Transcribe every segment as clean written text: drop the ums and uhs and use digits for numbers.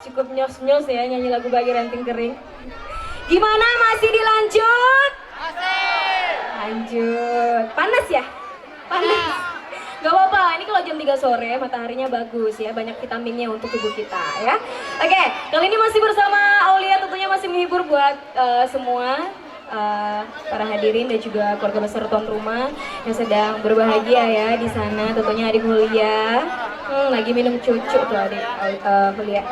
cukup nyos-nyos ya nyanyi lagu Bayi Ranting Kering. Gimana, masih dilanjut? Masih. Lanjut. Panas ya? Panas. Gak apa-apa, ini kalau jam 3 sore mataharinya bagus ya, banyak vitaminnya untuk tubuh kita ya. Oke, kali ini masih bersama Aulia, tentunya masih menghibur buat semua para hadirin dan juga keluarga besar tuan rumah yang sedang berbahagia ya di sana. Tentunya adik Mulia lagi minum cucu tuh adik Mulia.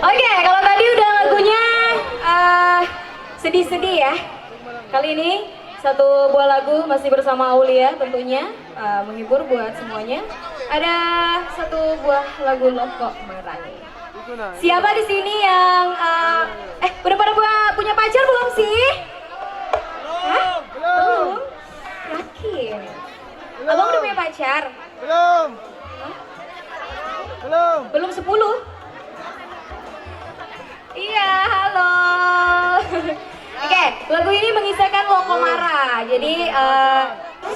Oke, kalau tadi udah lagunya sedih-sedih ya. Kali ini satu buah lagu masih bersama Aulia tentunya menghibur buat semuanya. Ada satu buah lagu Loko Marani. Siapa di sini yang udah pada punya pacar belum sih? Hah? Belum. Yakin? Abang udah punya pacar? Belum. Hah? Belum. Belum 10? Iya, halo. Oke, lagu ini mengisahkan Lokomara. Jadi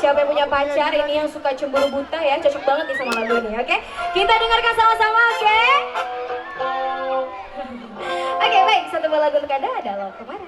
siapa yang punya pacar ini yang suka cemburu buta ya, cocok banget nih sama lagu ini. Oke, kita dengarkan sama-sama. Oke, baik. Satu buah lagu untuk Anda ada Lokomara.